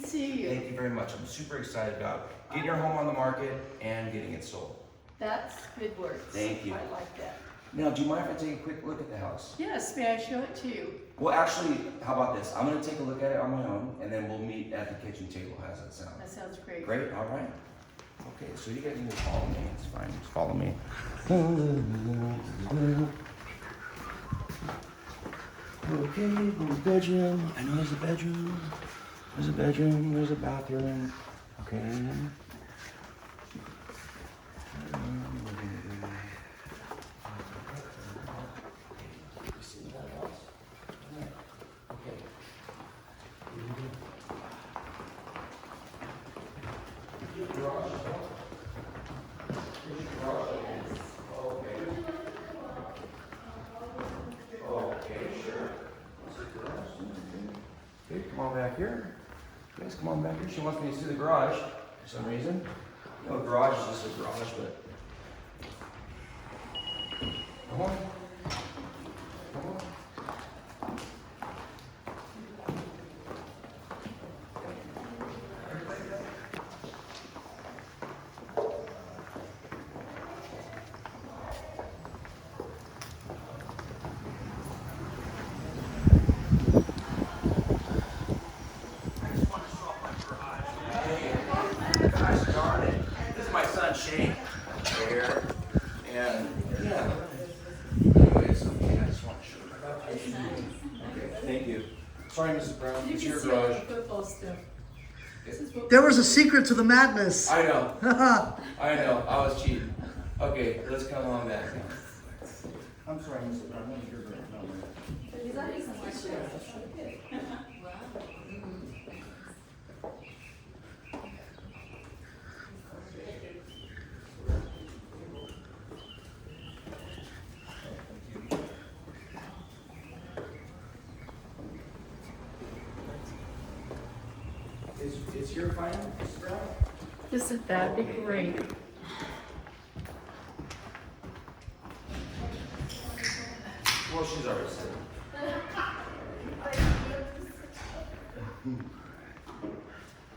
see you. Thank you very much. I'm super excited about getting your home on the market and getting it sold. That's good work. Thank you. I like that. Now, do you mind if I take a quick look at the house? Yes, may I show it to you? Well, actually, how about this? I'm going to take a look at it on my own, and then we'll meet at the kitchen table. How's that sound? That sounds great. Great, all right. Okay, so you guys need to follow me. It's fine, just follow me. Okay, bedroom. I know there's a bedroom. There's a bedroom, there's a bathroom. Okay. Okay, come on back here. You guys come on back here. She wants me to see the garage for some reason. No, garage is just a garage, but. Come on. Come on. Gosh darn it. This is my son Shane here. And yeah. Anyways, okay, I just want to show you. Okay, thank you. Sorry, Mrs. Brown. You It's can your see all garage. the football stuff. This is what There was a secret to the madness. I know. I know. I was cheating. Okay, let's come on back now. I'm sorry, Mrs. Brown. What is your garage? Is your fine, Mrs. Brown? Isn't that be great? Well, she's already said.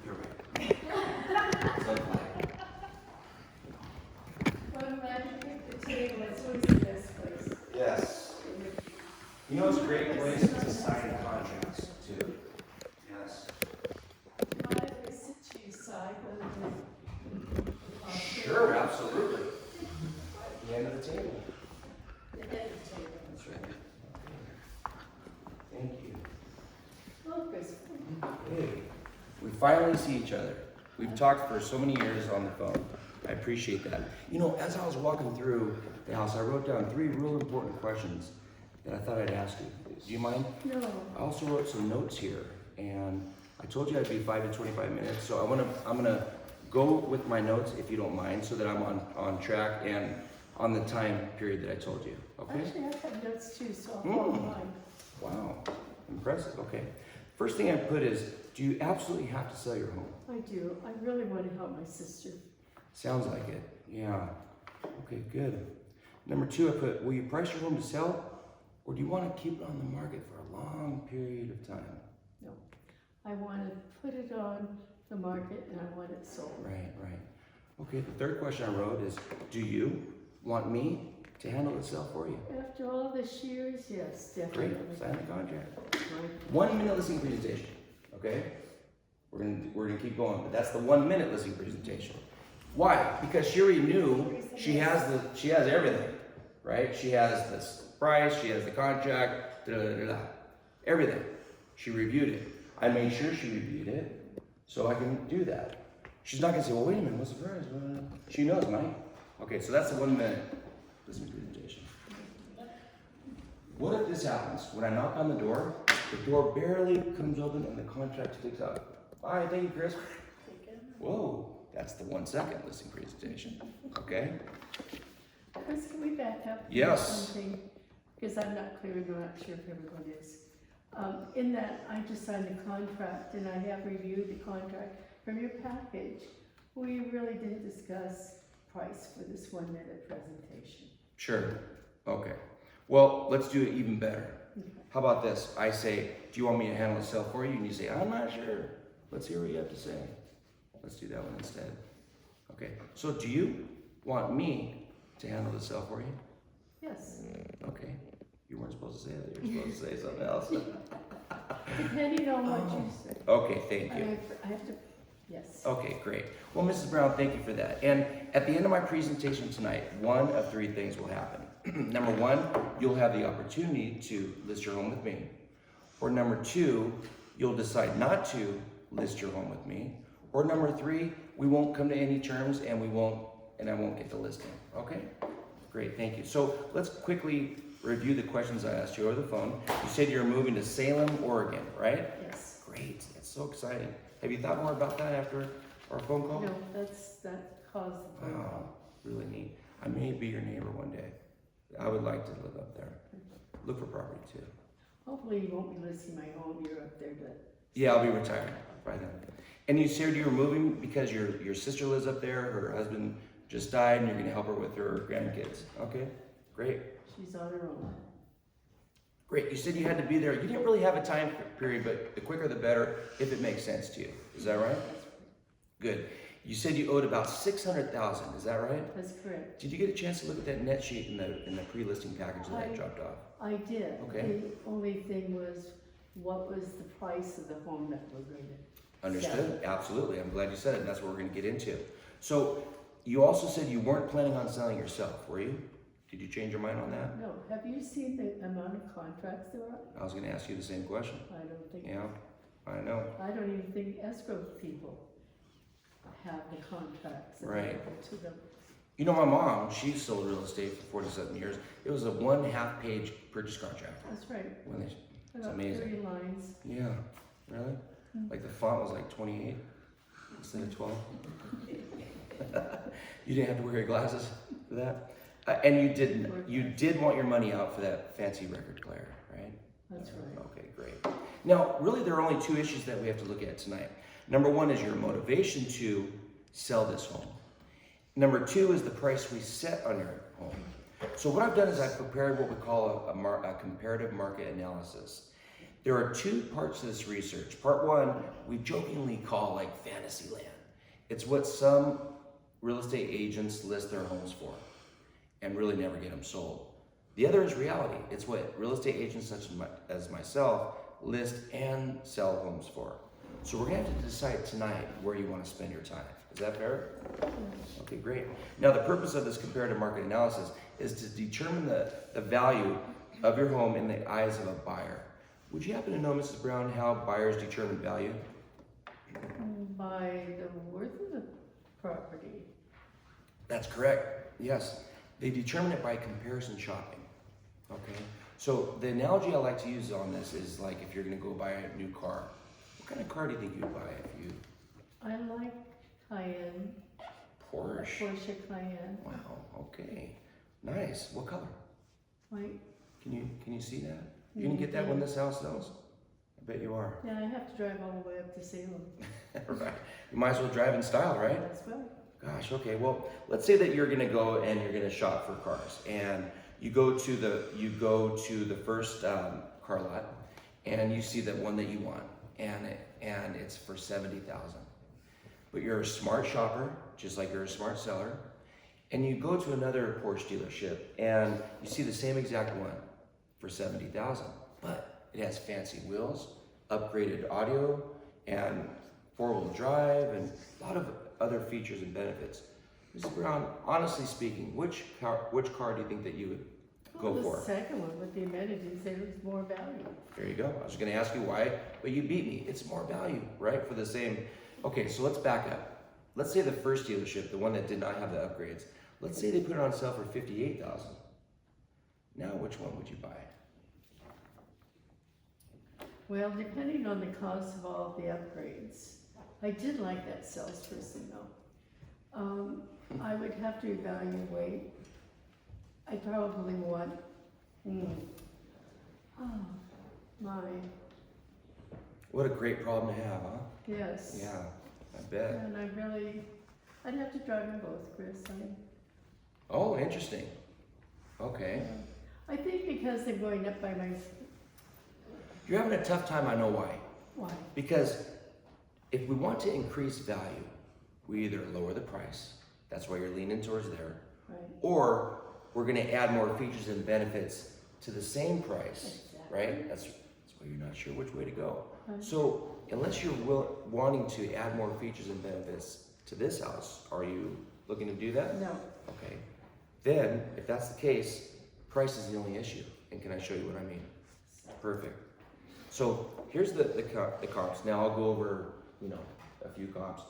You're right. It's unflagged. Well, I'm glad you picked the table. It's always the best place. Yes. You know, it's a great place to sign contracts too. Yes. Mind if we sit to your side rather than? Sure, absolutely. At the end of the table. The head of the table. That's right. Thank you. Oh, Chris. Hey, we finally see each other. We've talked for so many years on the phone. I appreciate that. You know, as I was walking through the house, I wrote down 3 real important questions that I thought I'd ask you. Do you mind? No. I also wrote some notes here, and I told you I'd be 5 to 25 minutes, so I'm gonna go with my notes if you don't mind, so that I'm on track and on the time period that I told you. Okay? Actually, I have notes too, so I'll follow mine. Wow, impressive. Okay. First thing I put is, do you absolutely have to sell your home? I do. I really want to help my sister. Sounds like it. Yeah. Okay, good. Number 2, I put, will you price your home to sell, or do you want to keep it on the market for a long period of time? No. I want to put it on the market and I want it sold. Right, right. Okay, the 3rd question I wrote is, do you want me to handle the sale for you? After all this years, yes, Great, definitely. sign the contract. Right. 1-minute listing presentation, okay? We're gonna keep going, but that's the 1-minute listing presentation. Why? Because she already knew she has everything, right? She has this price, she has the contract, everything. She reviewed it. I made sure she reviewed it, so I can do that. She's not gonna say, well, wait a minute, what's the price? She knows, Mike. Okay, so that's the 1-minute listing presentation. What if this happens? When I knock on the door barely comes open and the contract sticks out. Bye, thank you, Chris. Whoa, that's the 1-second listing presentation, okay? Chris, can we back up? Yes. Something? Because I'm not clear, I'm not sure if everyone is. In that, I just signed a contract and I have reviewed the contract from your package. We really didn't discuss price for this 1-minute presentation. Sure, okay. Well, let's do it even better. Okay. How about this? I say, do you want me to handle the sale for you? And you say, I'm not sure. Let's hear what you have to say. Let's do that one instead. Okay, so do you want me to handle the sale for you? Yes, Okay, you weren't supposed to say that, you were supposed to say something else. depending on what you say. Okay, thank you. I have to, yes. Okay, great. Well, Mrs. Brown, thank you for that. And at the end of my presentation tonight, one of three things will happen. Number one, you'll have the opportunity to list your home with me. Or number two, you'll decide not to list your home with me. Or number three, we won't come to any terms and I won't get the listing. Okay? Great, thank you. So let's quickly review the questions I asked you over the phone. You said you're moving to Salem, Oregon, right? Yes. Great, that's so exciting. Have you thought more about that after our phone call? No, that caused the phone Wow, call. really neat. I may be your neighbor one day. I would like to live up there. Look for property too. Hopefully you won't be listing my home, you're up there, but. Yeah, I'll be retired by then. And you said you were moving because your sister lives up there, her husband just died, and you're gonna help her with her grandkids. Okay, great. She's on her own. Great, you said you had to be there. You didn't really have a time period, but the quicker the better, if it makes sense to you. Is that right? Good. You said you owed about $600,000, is that right? That's correct. Did you get a chance to look at that net sheet in the pre-listing package that I dropped off? I did. Okay. The only thing was, what was the price of the home that we're going to Understood, absolutely. I'm glad you said it, and that's what we're gonna get into. So, you also said you weren't planning on selling yourself, were you? Did you change your mind on that? No, have you seen the amount of contracts there are? I was gonna ask you the same question. I don't think. Yeah, I know. I don't even think escrow people have the contracts Right. available to them. You know, my mom, she sold real estate for 47 years. It was a 1.5 page purchase contract. That's right. When they, About amazing. 30 lines. yeah, really? Like the font was like 28 instead of 12. You didn't have to wear your glasses for that? And you did want your money out for that fancy record player, right? That's right. Okay, great. Now, really, there are only two issues that we have to look at tonight. Number one is your motivation to sell this home. Number two is the price we set on your home. So what I've done is I've prepared what we call a comparative market analysis. There are two parts to this research. Part one, we jokingly call like fantasy land. It's what some real estate agents list their homes for and really never get them sold. The other is reality. It's what real estate agents such as myself list and sell homes for. So we're gonna have to decide tonight where you wanna spend your time. Is that fair? Okay, great. Now the purpose of this comparative market analysis is to determine the value of your home in the eyes of a buyer. Would you happen to know, Mrs. Brown, how buyers determine value? By the worth of the property. That's correct, yes. They determine it by comparison shopping, okay? So the analogy I like to use on this is like if you're gonna go buy a new car. What kind of car do you think you'd buy if you? I like Cayenne. Porsche. Porsche Cayenne. Wow, okay. Nice, what color? White. Can you see that? You gonna get that when this house sells? I bet you are. Yeah, I have to drive all the way up to Salem. Right. You might as well drive in style, right? That's right. Gosh, okay. Well, let's say that you're gonna go and you're gonna shop for cars, and you go to the first car lot, and you see that one that you want, and it's for $70,000. But you're a smart shopper, just like you're a smart seller, and you go to another Porsche dealership, and you see the same exact one for $70,000, but it has fancy wheels, upgraded audio, and four-wheel drive, and a lot of other features and benefits. Mrs. Brown, honestly speaking, which car do you think that you would go for? The second one with the amenities, there was more value. There you go. I was going to ask you why, but you beat me. It's more value, right? For the same. Okay, so let's back up. Let's say the first dealership, the one that did not have the upgrades, let's say they put it on sale for $58,000. Now, which one would you buy? Well, depending on the cost of all the upgrades, I did like that salesperson though. I would have to evaluate. I probably want, oh, my, What a great problem to have, huh? yes. Yeah, I bet. And I'd have to drive them both, Chris. Oh, interesting. Okay. I think because they're going up by my, You're having a tough time, I know why. why? Because if we want to increase value, we either lower the price, that's why you're leaning towards there, Right. or we're gonna add more features and benefits to the same price, Exactly. right? That's why you're not sure which way to go. Right. So unless you're wanting to add more features and benefits to this house, are you looking to do that? No. Okay. Then, if that's the case, price is the only issue. And can I show you what I mean? Perfect. So here's the comps. Now I'll go over, a few comps,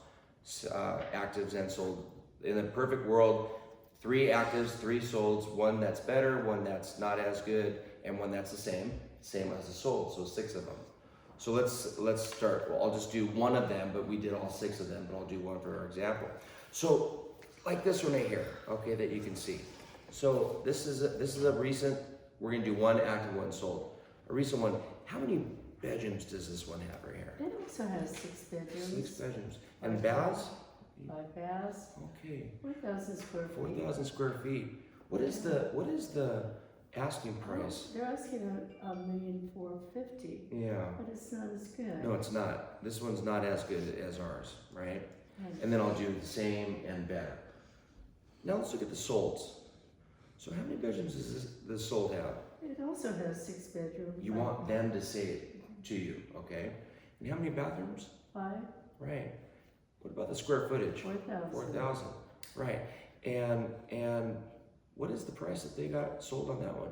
actives and sold. In a perfect world, 3 actives, 3 solds, 1 that's better, 1 that's not as good, and 1 that's the same as the sold. So 6 of them. So let's start. Well, I'll just do 1 of them, but we did all 6 of them, but I'll do 1 for our example. So like this one right here, okay, that you can see. So this is a recent. We're gonna do 1 active, 1 sold. A recent one. How many bedrooms does this one have right here? It also has 6 bedrooms. 6 bedrooms. And baths? 5 baths. Okay. 4,000 square feet. 4,000 square feet. What is the asking price? They're asking $1,450,000, Yeah. but it's not as good. No, it's not. This one's not as good as ours, right? Right. And then I'll do the same and better. Now let's look at the solds. So how many bedrooms does this sold have? It also has 6 bedrooms. You want them to say it to you, okay? And how many bathrooms? 5, Right. What about the square footage? 4,000. 4,000. Right. And what is the price that they got sold on that one?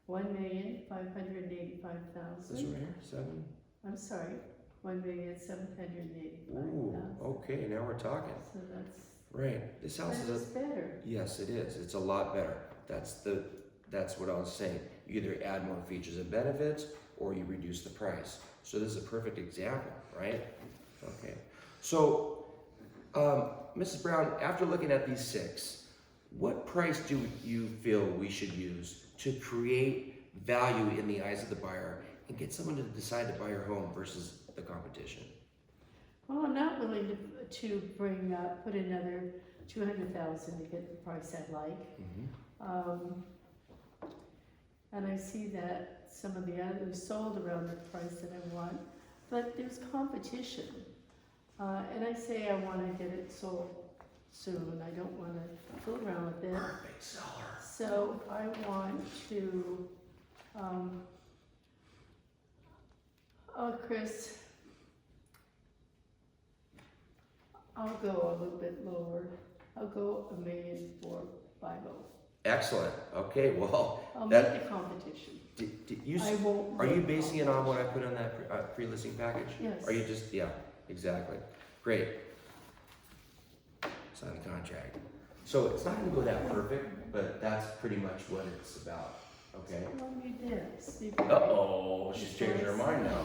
$1,585,000. This one right here, 7. I'm sorry, $1,785,000. Ooh, okay, now we're talking. So that's. Right. This house But is it's better. yes, it is. It's a lot better. That's what I was saying. You either add more features and benefits or you reduce the price. So this is a perfect example, right? Okay. So, Mrs. Brown, after looking at these 6, what price do you feel we should use to create value in the eyes of the buyer and get someone to decide to buy your home versus the competition? Well, I'm not willing to put another $200,000 to get the price I like. Mm-hmm. And I see that some of the others sold around the price that I want, but there's competition. And I say I want to get it sold soon. I don't want to fool around with it. Perfect seller. So I want to, Chris, I'll go a little bit lower. I'll go $1,450,000. Excellent. Okay, well, I'll that- make the competition. are won't you make basing it on what I put on that pre-listing package? Yes. Are you just, yeah, exactly. Great. Sign the contract. So it's not gonna go that perfect, but that's pretty much what it's about, okay? Let me this. Uh-oh, she's changed her mind now.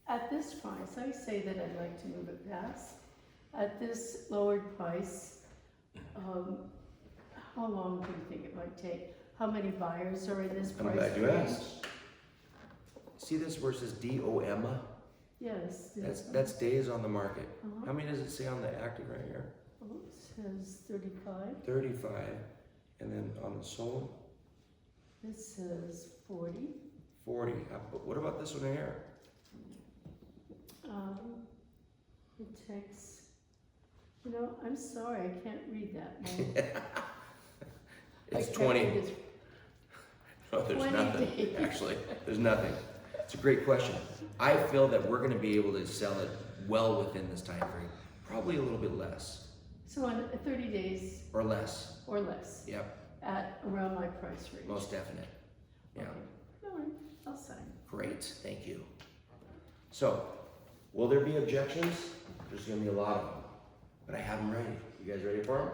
At this price, I say that I'd like to move it past. At this lowered price, how long do you think it might take? How many buyers are in this I'm price glad you range? asked. See this where it says DOM? Yes. That's days on the market. Uh-huh. How many does it say on the active right here? Oh, it says 35. 35. And then on the sold, It says 40. 40. But what about this one right here? It takes, I'm sorry, I can't read that. It's I can't 20. read this. No, there's 20 nothing, days. actually. There's nothing. It's a great question. I feel that we're gonna be able to sell it well within this time frame. Probably a little bit less. So in 30 days Or less. or less, Yep, at around my price range. most definite. Yeah, Okay. All right, I'll sign. great, thank you. So, will there be objections? There's gonna be a lot of them. But I have them ready. You guys ready for them?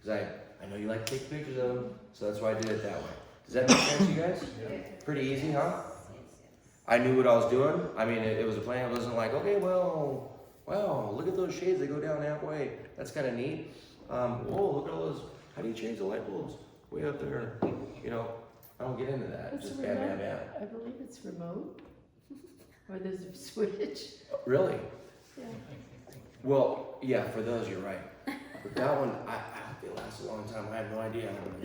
Because I know you like to take pictures of them, so that's why I did it that way. Does that make sense, you guys? Pretty easy, huh? I knew what I was doing. I mean, it was a plan. It wasn't like, okay, well, wow, look at those shades. They go down halfway. That's kind of neat. Whoa, look at all those. How do you change the light bulbs way up there? I don't get into that. It's Just bam, bam, bam. I believe it's remote, or there's a switch. Really? Yeah. Well, yeah, for those, you're right. But that one, I hope it lasts a long time. I have no idea.